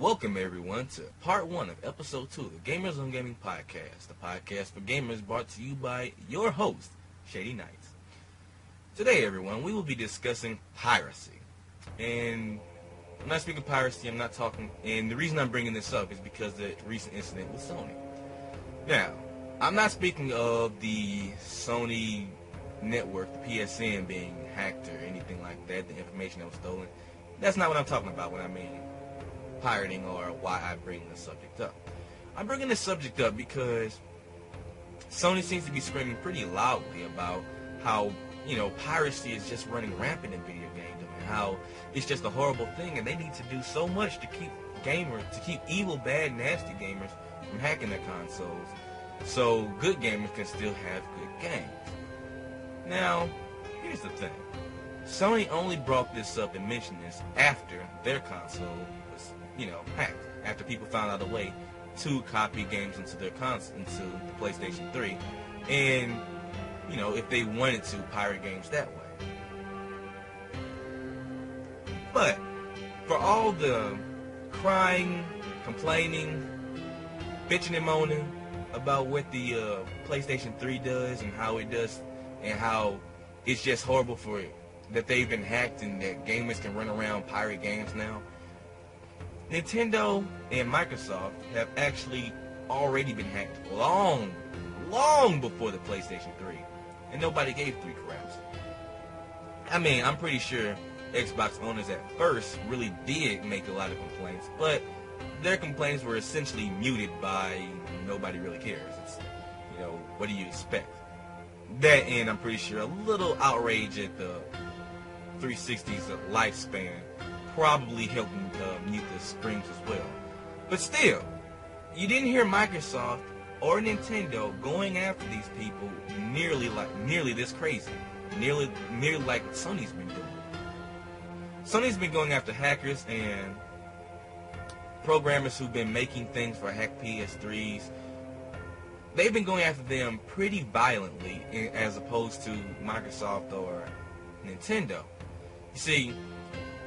Welcome everyone to part 1 of episode 2 of the Gamers on Gaming podcast, the podcast for gamers brought to you by your host, Shady Knights. Today everyone, we will be discussing piracy. And I'm not speaking piracy, I'm not talking, and the reason I'm bringing this up is because of the recent incident with Sony. Now, I'm not speaking of the Sony network, the PSN being hacked or anything like that, the information that was stolen. That's not what I'm talking about when I mean pirating or why I bring the subject up. I'm bringing this subject up because Sony seems to be screaming pretty loudly about how, piracy is just running rampant in video games and how it's just a horrible thing and they need to do so much to keep evil, bad, nasty gamers from hacking their consoles so good gamers can still have good games. Now, here's the thing. Sony only brought this up and mentioned this after their console was, hacked. After people found out a way to copy games into their into the PlayStation 3. And, if they wanted to pirate games that way. But, for all the crying, complaining, bitching and moaning about what the PlayStation 3 does and how it does and how it's just horrible for it that they've been hacked and that gamers can run around pirate games now. Nintendo and Microsoft have actually already been hacked long before the PlayStation 3. And nobody gave 3 craps. I mean, I'm pretty sure Xbox owners at first really did make a lot of complaints, but their complaints were essentially muted by nobody really cares. It's, what do you expect? That, and I'm pretty sure a little outrage at the 360's lifespan probably helping mute the screams as well. But still, you didn't hear Microsoft or Nintendo going after these people nearly this crazy. Nearly like what Sony's been doing. Sony's been going after hackers and programmers who've been making things for hacked PS3s. They've been going after them pretty violently as opposed to Microsoft or Nintendo. You see,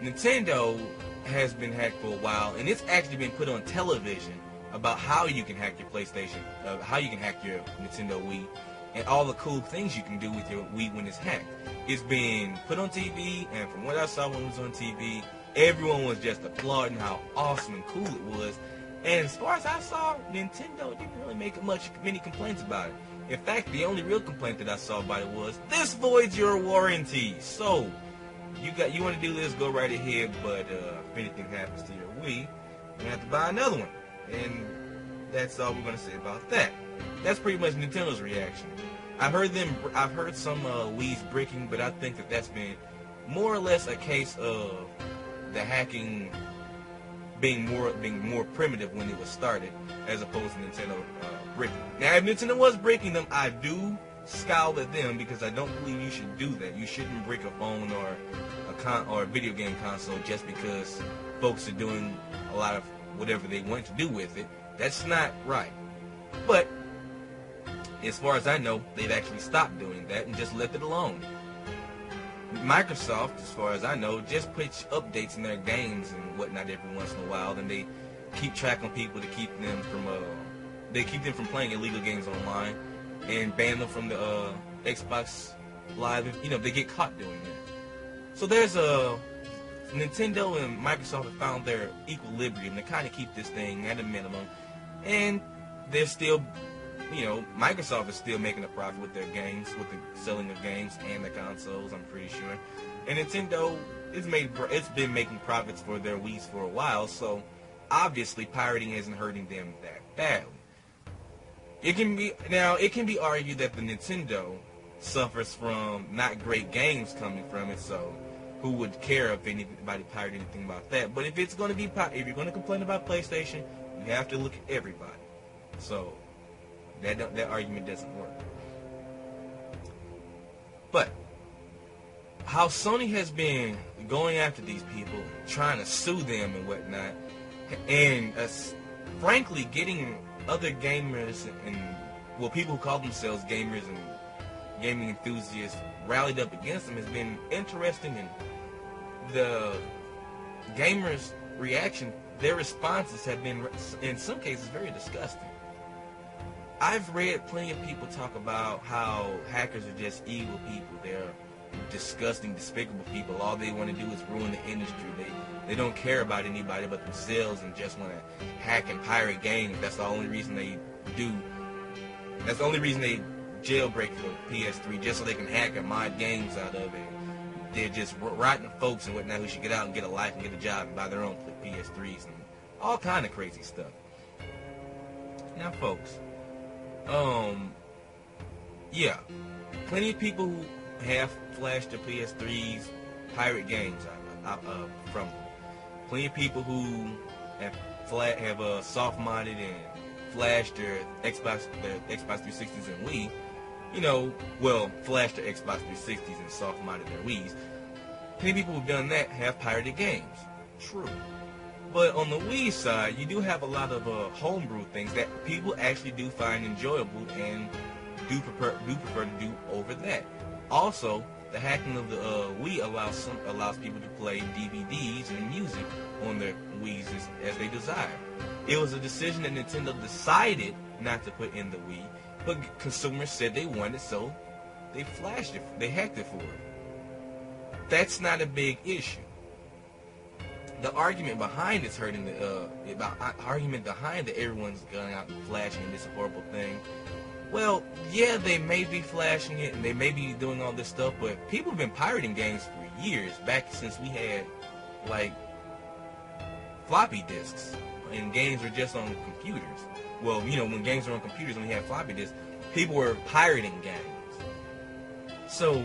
Nintendo has been hacked for a while, and it's actually been put on television about how you can hack your PlayStation, how you can hack your Nintendo Wii, and all the cool things you can do with your Wii when it's hacked. It's been put on TV, and from what I saw when it was on TV, everyone was just applauding how awesome and cool it was. And as far as I saw, Nintendo didn't really make many complaints about it. In fact, the only real complaint that I saw about it was, this voids your warranty. So, you want to do this, go right ahead, but if anything happens to your Wii, you have to buy another one. And that's all we're going to say about that. That's pretty much Nintendo's reaction. I've heard some Wii's bricking, but I think that's been more or less a case of the hacking being more primitive when it was started, as opposed to Nintendo breaking. Now, if Nintendo was breaking them, I do scowl at them because I don't believe you should do that. You shouldn't break a phone or a video game console just because folks are doing a lot of whatever they want to do with it. That's not right. But as far as I know, they've actually stopped doing that and just left it alone. Microsoft, as far as I know, just puts updates in their games and whatnot every once in a while, and they keep track on people to keep them from playing illegal games online and ban them from the Xbox Live if they get caught doing that. So there's Nintendo and Microsoft have found their equilibrium to kind of keep this thing at a minimum, and they're still, Microsoft is still making a profit with their games, with the selling of games and the consoles, I'm pretty sure. And Nintendo it's been making profits for their Wii's for a while, so obviously pirating isn't hurting them that badly. It can be argued that the Nintendo suffers from not great games coming from it, so who would care if anybody pirated anything about that? But if you're going to complain about PlayStation, you have to look at everybody. So that argument doesn't work. But how Sony has been going after these people, trying to sue them and whatnot, and frankly getting other gamers and people who call themselves gamers and gaming enthusiasts rallied up against them has been interesting, and the gamers reaction, their responses have been, in some cases, very disgusting. I've read plenty of people talk about how hackers are just evil people. They're disgusting, despicable people. All they want to do is ruin the industry. They don't care about anybody but themselves and just want to hack and pirate games. That's the only reason they do. That's the only reason they jailbreak for PS3, just so they can hack and mod games out of it. They're just rotten folks and whatnot who should get out and get a life and get a job and buy their own PS3s and all kind of crazy stuff. Now, folks, yeah, plenty of people who have flashed their PS3s, pirate games from them. Plenty of people who have soft modded and flashed their Xbox 360s and Wii. Flashed their Xbox 360s and soft modded their Wii's. Plenty of people who've done that have pirated games. True. But on the Wii side, you do have a lot of homebrew things that people actually do find enjoyable and do prefer to do over that. Also, the hacking of the Wii allows people to play DVDs and music on their Wii's as they desire. It was a decision that Nintendo decided not to put in the Wii, but consumers said they wanted, so they flashed it. They hacked it for it. That's not a big issue. The argument behind it's hurting argument behind that everyone's going out and flashing and this horrible thing. Well, yeah, they may be flashing it and they may be doing all this stuff, but people have been pirating games for years, back since we had like floppy disks and games were just on computers. Well, when games were on computers and we had floppy disks, people were pirating games. So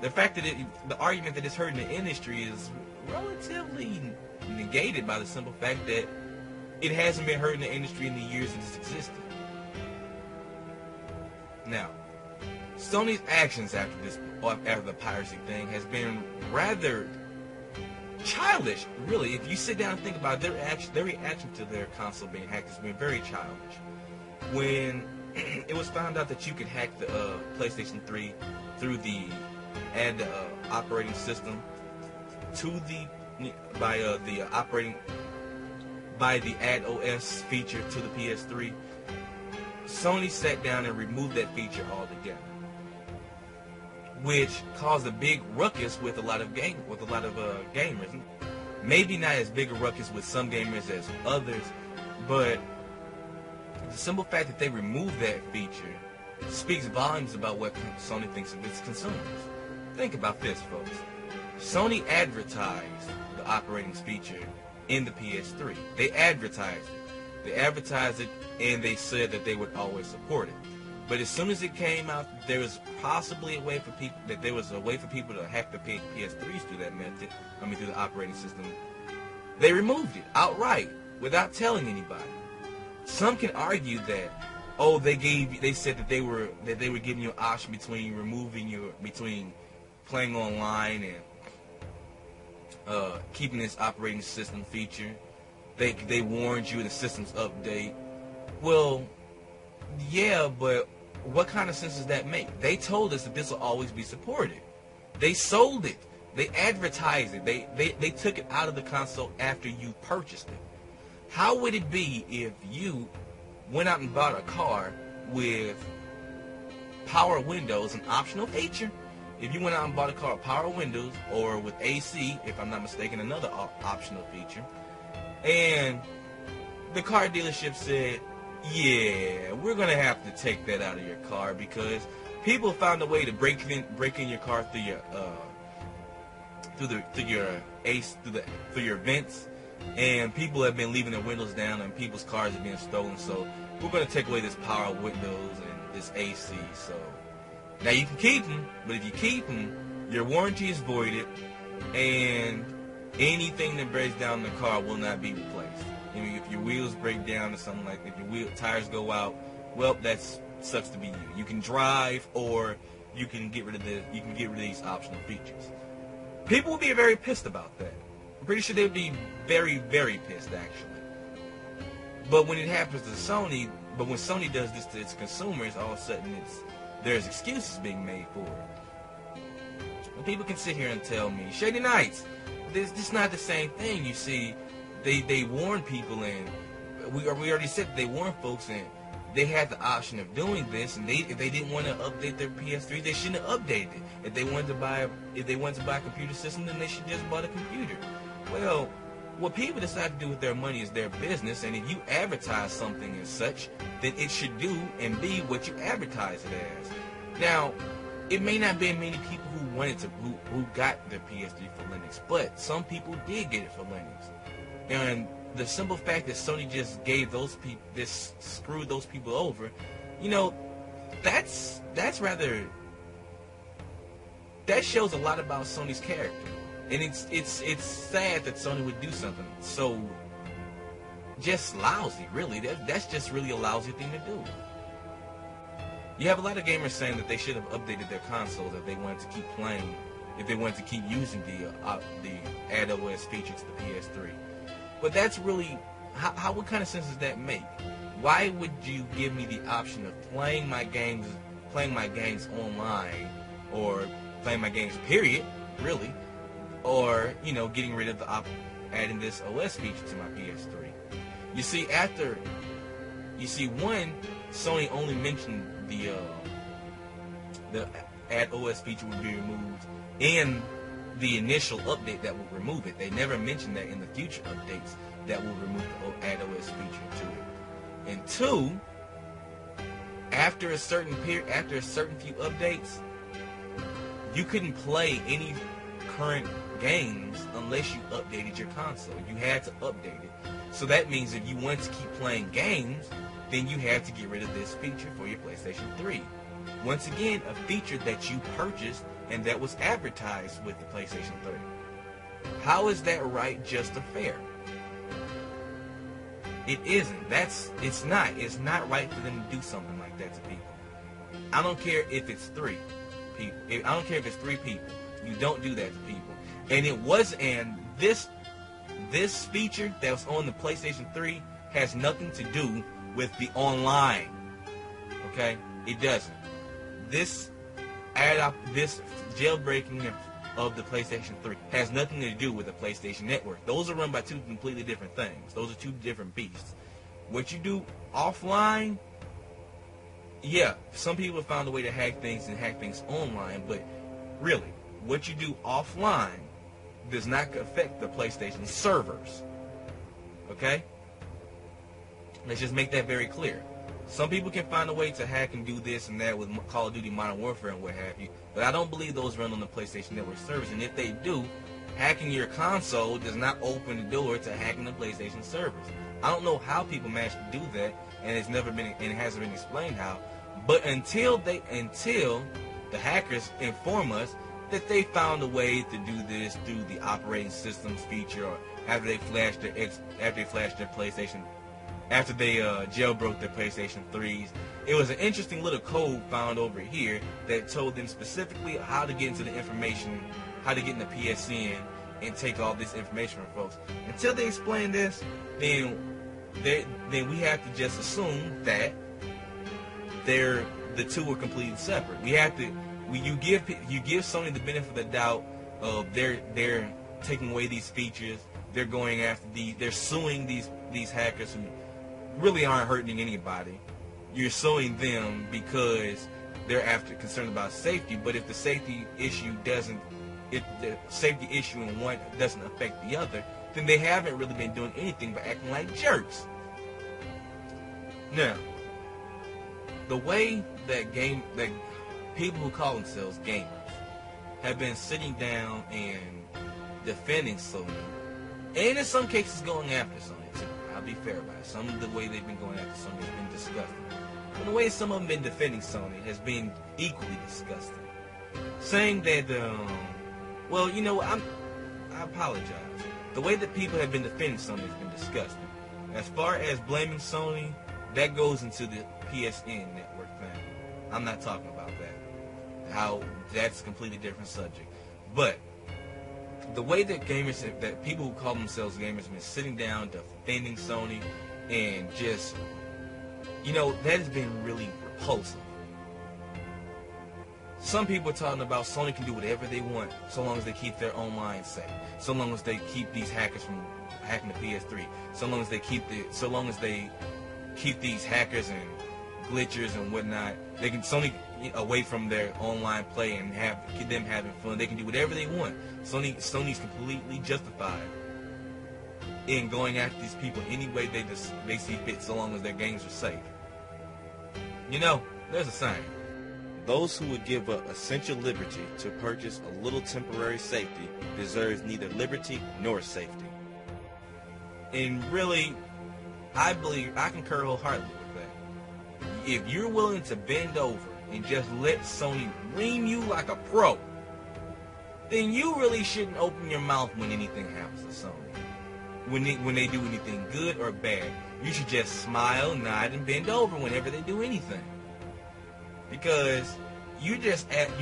the fact that the argument that it's hurting the industry is relatively negated by the simple fact that it hasn't been hurting the industry in the years that it's existed. Now, Sony's actions after the piracy thing has been rather childish, really. If you sit down and think about it, their reaction to their console being hacked has been very childish. When it was found out that you could hack the PlayStation 3 through the operating system by the Add OS feature to the PS3, Sony sat down and removed that feature altogether, which caused a big ruckus with a lot of gamers. Maybe not as big a ruckus with some gamers as others, but the simple fact that they removed that feature speaks volumes about what Sony thinks of its consumers. Think about this, folks. Sony advertised the operating feature in the PS3. They advertised it, and they said that they would always support it. But as soon as it came out, there was possibly a way for people to hack the PS3s through that method. Through the operating system. They removed it outright without telling anybody. Some can argue that, they said that they were giving you an option between playing online and keeping this operating system feature. They warned you the system's update. Well, yeah, but what kind of sense does that make? They told us that this will always be supported. They sold it. They advertised it. They took it out of the console after you purchased it. How would it be if you went out and bought a car with power windows, an optional feature? If you went out and bought a car with power windows or with AC, if I'm not mistaken, another optional feature, and the car dealership said, yeah, we're going to have to take that out of your car because people found a way to break in your car through your vents, and people have been leaving their windows down and people's cars are being stolen, so we're going to take away this power windows and this AC. So now you can keep them, but if you keep them, your warranty is voided, and anything that breaks down in the car will not be replaced. If your wheels break down or something like that, if your tires go out, well, that sucks to be you. You can drive, or you can get rid of these optional features. People would be very pissed about that. I'm pretty sure they would be very, very pissed, actually. But when it happens to Sony, when Sony does this to its consumers, all of a sudden there's excuses being made for it. Well, people can sit here and tell me, Shady Knights, this is not the same thing. You see, they warned people, and we already said that they warned folks, and they had the option of doing this, and if they didn't want to update their PS3, they shouldn't have updated it. If they wanted to buy a computer system, then they should just bought a computer. Well, what people decide to do with their money is their business, and if you advertise something as such, then it should do and be what you advertise it as. Now, it may not be many people who got their PS3 for Linux, but some people did get it for Linux. And the simple fact that Sony just gave those people, screwed those people over, that's rather, that shows a lot about Sony's character. And it's sad that Sony would do something so just lousy, really. That's just really a lousy thing to do. You have a lot of gamers saying that they should have updated their consoles if they wanted to keep playing, if they wanted to keep using the Add OS feature to the PS3. But that's really, what kind of sense does that make? Why would you give me the option of playing my games online, or playing my games period, really, or getting rid of adding this OS feature to my PS3? You see, one, Sony only mentioned the Add OS feature would be removed in the initial update that will remove it. They never mentioned that in the future updates that will remove the Add OS feature to it. And two, after a certain few updates, you couldn't play any current games unless you updated your console. You had to update it. So that means if you want to keep playing games, then you have to get rid of this feature for your PlayStation 3. Once again, a feature that you purchased and that was advertised with the PlayStation 3. How is that right, just, or fair? It isn't. It's not right for them to do something like that to people. I don't care if it's 3 people. I don't care if it's 3 people. You don't do that to people. And this feature that was on the PlayStation 3 has nothing to do with the online. Okay? It doesn't. This jailbreaking of the PlayStation 3 has nothing to do with the PlayStation Network. Those are run by 2 completely different things. Those are 2 different beasts. What you do offline, yeah, some people have found a way to hack things online, but really, what you do offline does not affect the PlayStation servers. Okay? Let's just make that very clear. Some people can find a way to hack and do this and that with Call of Duty Modern Warfare and what have you, but I don't believe those run on the PlayStation Network servers. And if they do, hacking your console does not open the door to hacking the PlayStation servers. I don't know how people manage to do that, and it hasn't been explained how. But until the hackers inform us that they found a way to do this through the operating systems feature, or after they jailbroke their PlayStation 3s. It was an interesting little code found over here that told them specifically how to get into the information, how to get in the PSN and take all this information from folks. Until they explain this, then we have to just assume that the 2 are completely separate. You give Sony the benefit of the doubt of they're taking away these features. They're going after they're suing these hackers who really aren't hurting anybody. You're suing them because they're concerned about safety. But if the safety issue in one doesn't affect the other, then they haven't really been doing anything but acting like jerks. Now, the way that people who call themselves gamers have been sitting down and defending Sony, and in some cases going after Sony too. I'll be fair about it. Some of the way they've been going after Sony has been disgusting. But the way some of them have been defending Sony has been equally disgusting. Saying that, I apologize. The way that people have been defending Sony has been disgusting. As far as blaming Sony, that goes into the PSN network thing. I'm not talking about that. That's a completely different subject. But the way that people who call themselves gamers have been sitting down defending Sony and just, that has been really repulsive. Some people are talking about Sony can do whatever they want so long as they keep their own line safe, so long as they keep these hackers from hacking the PS3, so long as they keep these hackers and glitchers and whatnot. They can Sony away from their online play and get them having fun. They can do whatever they want. Sony's completely justified in going after these people any way they see fit, so long as their games are safe. You know, there's a saying: those who would give up essential liberty to purchase a little temporary safety deserves neither liberty nor safety. And really, I concur wholeheartedly with that. If you're willing to bend over and just let Sony ream you like a pro, then you really shouldn't open your mouth when anything happens to Sony. When they do anything good or bad, you should just smile, nod, and bend over whenever they do anything. Because you're just telling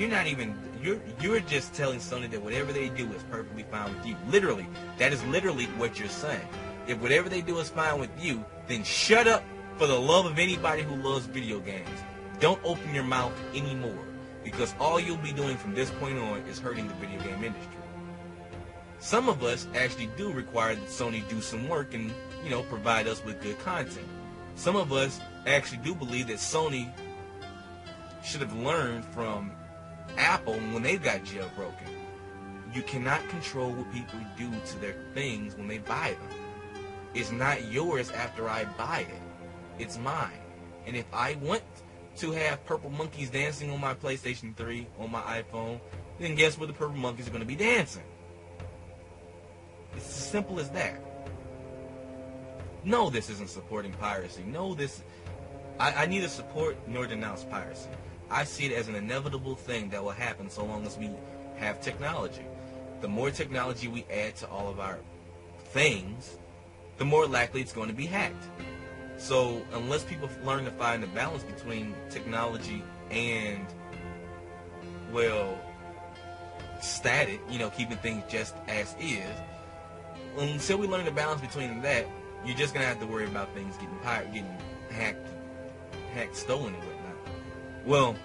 Sony that whatever they do is perfectly fine with you. Literally, that is literally what you're saying. If whatever they do is fine with you, then shut up for the love of anybody who loves video games. Don't open your mouth anymore, because all you'll be doing from this point on is hurting the video game industry. Some of us actually do require that Sony do some work and, provide us with good content. Some of us actually do believe that Sony should have learned from Apple when they got jailbroken. You cannot control what people do to their things when they buy them. It's not yours after I buy it. It's mine. And if I want to have purple monkeys dancing on my PlayStation 3, on my iPhone, then guess where the purple monkeys are going to be dancing? It's as simple as that. No, this isn't supporting piracy. No, I neither support nor denounce piracy. I see it as an inevitable thing that will happen so long as we have technology. The more technology we add to all of our things, the more likely it's going to be hacked. So unless people learn to find the balance between technology and, static, keeping things just as is, until we learn the balance between that, you're just going to have to worry about things getting hacked, stolen, and whatnot. Well,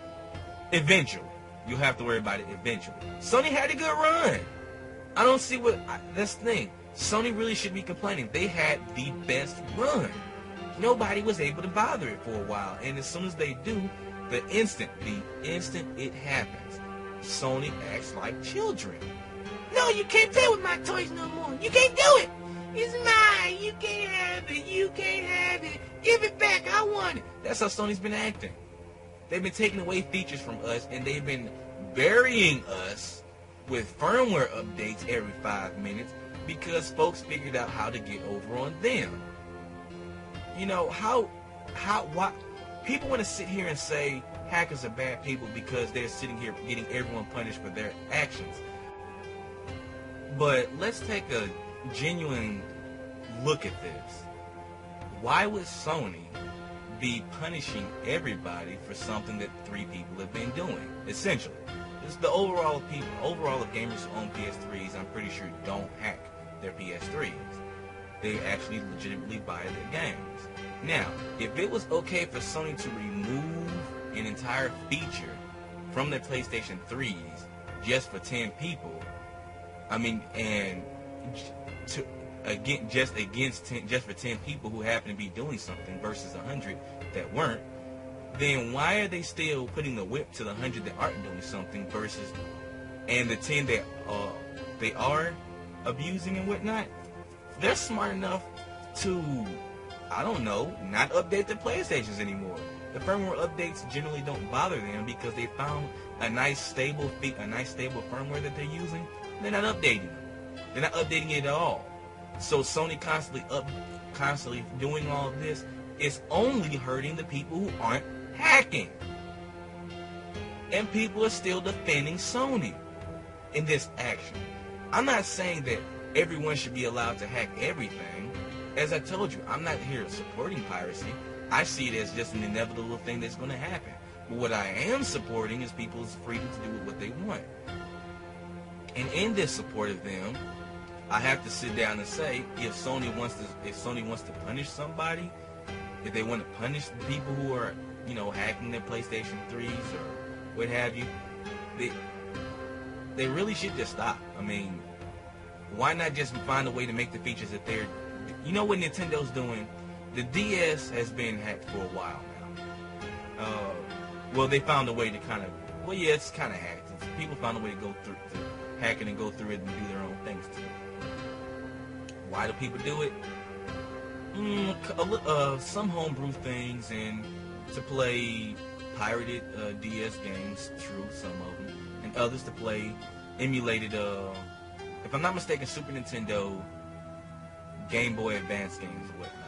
eventually. You'll have to worry about it eventually. Sony had a good run. I don't see that's the thing. Sony really should be complaining. They had the best run. Nobody was able to bother it for a while. And as soon as they do, the instant it happens, Sony acts like children. No, you can't play with my toys no more. You can't do it. It's mine. You can't have it. You can't have it. Give it back. I want it. That's how Sony's been acting. They've been taking away features from us, and they've been burying us with firmware updates every 5 minutes because folks figured out how to get over on them. Why people want to sit here and say hackers are bad people because they're sitting here getting everyone punished for their actions. But let's take a genuine look at this. Why would Sony be punishing everybody for something that 3 people have been doing? Essentially, it's the overall of gamers who own PS3s, I'm pretty sure don't hack their PS3s. They actually legitimately buy their games. Now, if it was okay for Sony to remove an entire feature from their PlayStation 3s just for 10 people, just for 10 people who happen to be doing something versus 100 that weren't, then why are they still putting the whip to the 100 that aren't doing something and the 10 that they are abusing and whatnot? They're smart enough to, not update their PlayStations anymore. The firmware updates generally don't bother them because they found a nice stable firmware that they're using. They're not updating them. They're not updating it at all. So Sony constantly doing all of this is only hurting the people who aren't hacking. And people are still defending Sony in this action. I'm not saying that everyone should be allowed to hack everything. As I told you, I'm not here supporting piracy. I see it as just an inevitable thing that's going to happen. But what I am supporting is people's freedom to do what they want. And in this support of them, I have to sit down and say, if Sony wants to punish somebody, if they want to punish the people who are, hacking their PlayStation 3s or what have you, they they really should just stop. I mean, why not just find a way to make the features that they're, you know what Nintendo's doing? The DS has been hacked for a while now. Well, they found a way to kind of, well, yeah, it's kind of hacked. People found a way to go through, to hack it and go through it and do their own things to it. Why do people do it? Some homebrew things, and to play pirated DS games, true, some of them, and others to play emulated, if I'm not mistaken, Super Nintendo, Game Boy Advance games and whatnot.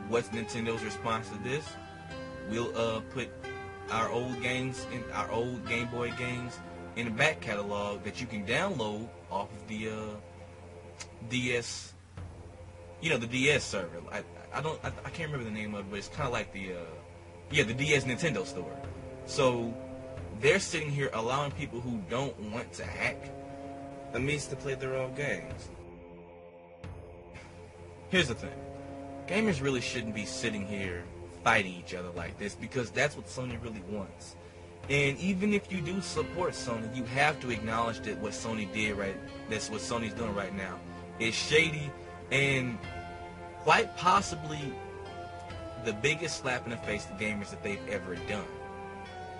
What's Nintendo's response to this? We'll put our old games, in our old Game Boy games, in the back catalog that you can download off of the DS, the DS server. I can't remember the name of it, but it's kind of like the DS Nintendo store. So they're sitting here allowing people who don't want to hack a means to play their own games. Here's the thing. Gamers really shouldn't be sitting here fighting each other like this, because that's what Sony really wants. And even if you do support Sony, you have to acknowledge that what Sony did that's what Sony's doing right now is shady, and quite possibly the biggest slap in the face to gamers that they've ever done.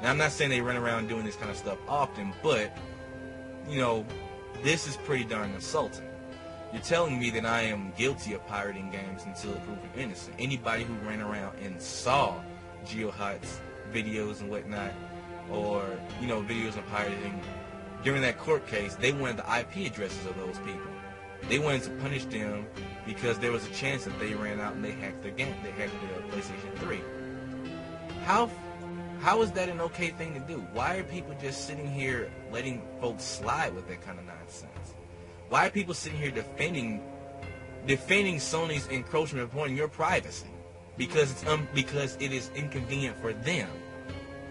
Now, I'm not saying they run around doing this kind of stuff often, but, this is pretty darn insulting. You're telling me that I am guilty of pirating games until proven innocent. Anybody who ran around and saw GeoHot's videos and whatnot, or, videos of pirating, during that court case, they wanted the IP addresses of those people. They wanted to punish them because there was a chance that they ran out and they hacked their game. They hacked their PlayStation 3. How is that an okay thing to do? Why are people just sitting here letting folks slide with that kind of nonsense? Why are people sitting here defending Sony's encroachment upon your privacy? Because it is inconvenient for them.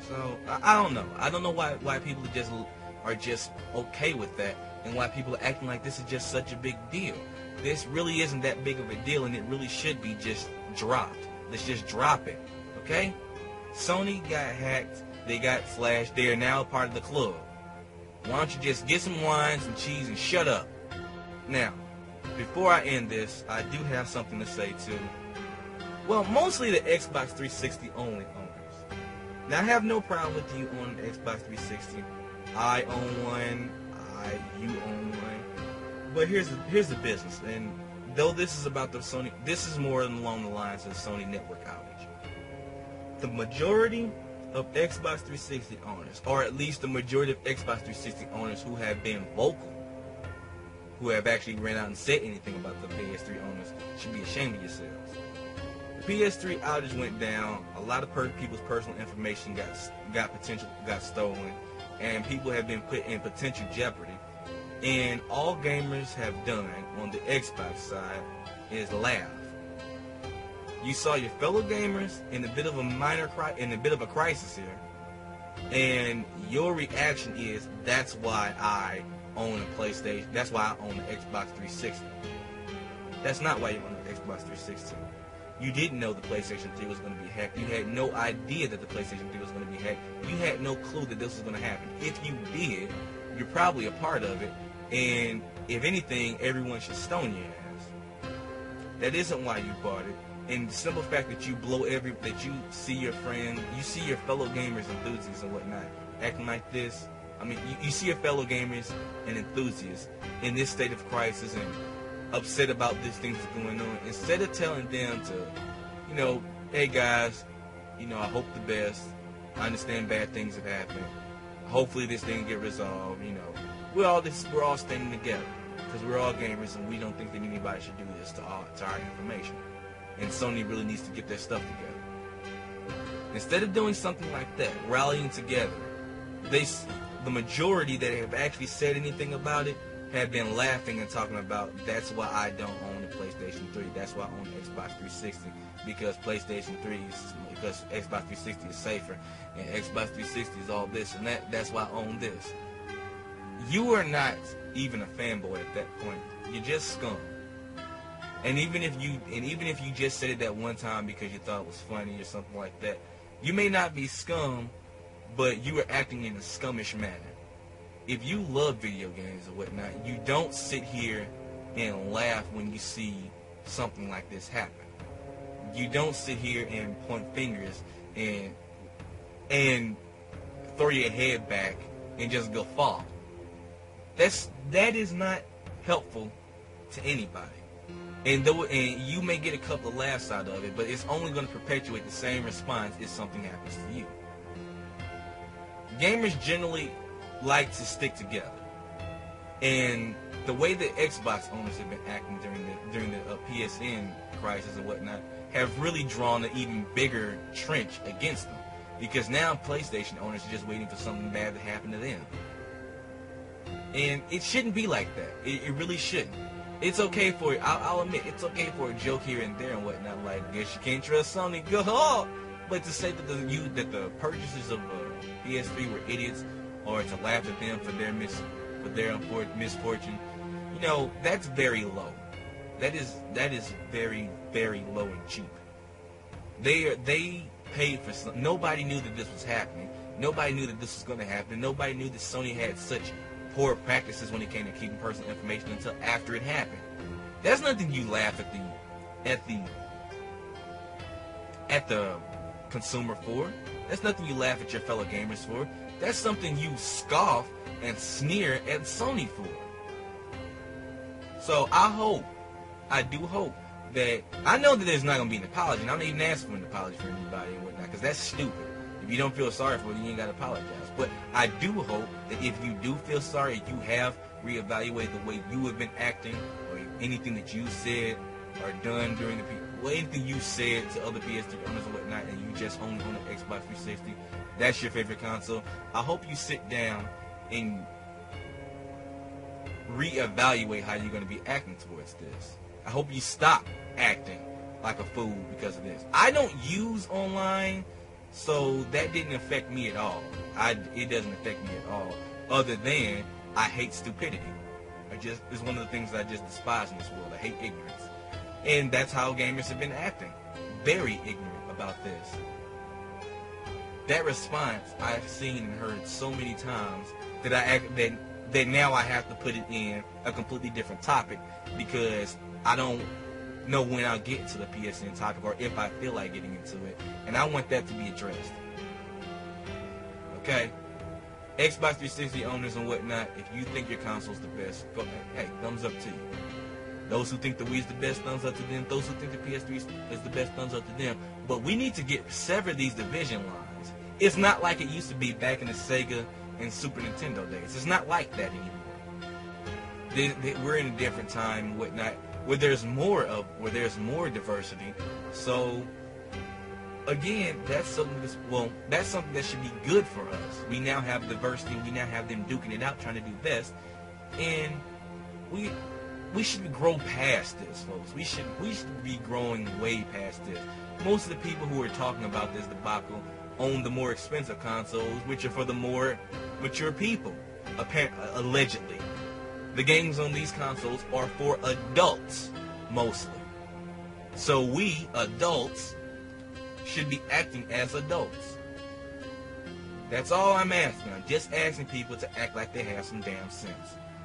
So I don't know. I don't know why people are just okay with that, and why people are acting like this is just such a big deal. This really isn't that big of a deal, and it really should be just dropped. Let's just drop it, okay? Sony got hacked. They got flashed. They are now part of the club. Why don't you just get some wine, some cheese, and shut up? Now, before I end this, I do have something to say to, well, mostly the Xbox 360 only owners. Now, I have no problem with you owning the Xbox 360. I own one. You own one. But here's the business. And though this is about the Sony, this is more along the lines of the Sony network outage. The majority of Xbox 360 owners, or at least the majority of Xbox 360 owners who have been vocal, who have actually ran out and said anything about the PS3 owners, should be ashamed of yourselves. The PS3 outage went down. A lot of people's personal information got stolen, and people have been put in potential jeopardy. And all gamers have done on the Xbox side is laugh. You saw your fellow gamers in a bit of a crisis here, and your reaction is, that's why I own a PlayStation. That's why I own the Xbox 360. That's not why you own the Xbox 360. You didn't know the PlayStation 3 was going to be hacked. You had no idea that the PlayStation 3 was going to be hacked. You had no clue that this was going to happen. If you did, you're probably a part of it. And if anything, everyone should stone your ass. That isn't why you bought it. And the simple fact that you that you see your friend, you see your fellow gamers, enthusiasts and whatnot, acting like this. I mean, you see your fellow gamers and enthusiasts in this state of crisis and upset about this thing that's going on. Instead of telling them to, hey guys, I hope the best. I understand bad things have happened. Hopefully this thing get resolved. We're all standing together because we're all gamers, and we don't think that anybody should do this to our information. And Sony really needs to get their stuff together. Instead of doing something like that, rallying together, the majority that have actually said anything about it have been laughing and talking about, that's why I don't own the PlayStation 3. That's why I own the Xbox 360, because because Xbox 360 is safer, and Xbox 360 is all this and that. That's why I own this. You are not even a fanboy at that point. You're just scum. And even if you just said it that one time because you thought it was funny or something like that, you may not be scum, but you are acting in a scummish manner. if you love video games or whatnot, you don't sit here and laugh when you see something like this happen. You don't sit here and point fingers and throw your head back and just go fall. That is not helpful to anybody. And you may get a couple of laughs out of it, but it's only going to perpetuate the same response if something happens to you. Gamers generally like to stick together, and the way that Xbox owners have been acting during the PSN crisis and whatnot have really drawn an even bigger trench against them, because now PlayStation owners are just waiting for something bad to happen to them. And it shouldn't be like that. It really shouldn't. It's okay for, I'll admit, it's okay for a joke here and there and whatnot, like, guess you can't trust Sony, go. But to say that the purchasers of PS3 were idiots, or to laugh at them for their misfortune, you know, that's very low. That is very, very low and cheap. They paid for something. Nobody knew that this was happening. Nobody knew that this was going to happen. Nobody knew that Sony had such poor practices when it came to keeping personal information until after it happened. That's nothing you laugh at the consumer for. That's nothing you laugh at your fellow gamers for. That's something you scoff and sneer at Sony for. So I do hope that, I know that there's not going to be an apology, and I'm not even asking for an apology for anybody and whatnot, because that's stupid. If you don't feel sorry for it, you ain't got to apologize. But I do hope that if you do feel sorry, you have reevaluated the way you have been acting, or anything that you said or done during anything you said to other PS3 owners and whatnot, and you just only own an Xbox 360, that's your favorite console. I hope you sit down and reevaluate how you're going to be acting towards this. I hope you stop acting like a fool because of this. I don't use online, so that didn't affect me at all. It doesn't affect me at all, other than I hate stupidity. It's one of the things that I just despise in this world. I hate ignorance. And that's how gamers have been acting. Very ignorant about this. That response I've seen and heard so many times that now I have to put it in a completely different topic, because I don't know when I'll get to the PSN topic, or if I feel like getting into it, and I want that to be addressed. Okay? Xbox 360 owners and whatnot, if you think your console's the best, go ahead. Hey, thumbs up to you. Those who think the Wii's the best, thumbs up to them. Those who think the PS3 is the best, thumbs up to them. But we need to sever these division lines. It's not like it used to be back in the Sega and Super Nintendo days. It's not like that anymore. We're in a different time and whatnot, where there's more diversity. So again, that's something that should be good for us. We now have diversity. We now have them duking it out, trying to do best, and we should grow past this, folks. We should be growing way past this. Most of the people who are talking about this debacle own the more expensive consoles, which are for the more mature people, allegedly. The games on these consoles are for adults, mostly. So we, adults, should be acting as adults. That's all I'm asking. I'm just asking people to act like they have some damn sense.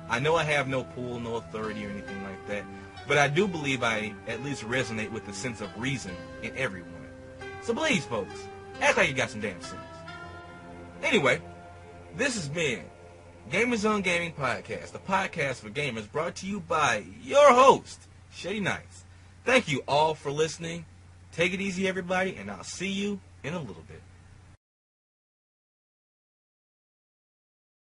I know I have no pull, no authority or anything like that, but I do believe I at least resonate with the sense of reason in everyone. So please, folks, act like you got some damn sense. Anyway, this has been Gamers on Gaming Podcast, a podcast for gamers brought to you by your host, Shady Nights. Thank you all for listening. Take it easy, everybody, and I'll see you in a little bit.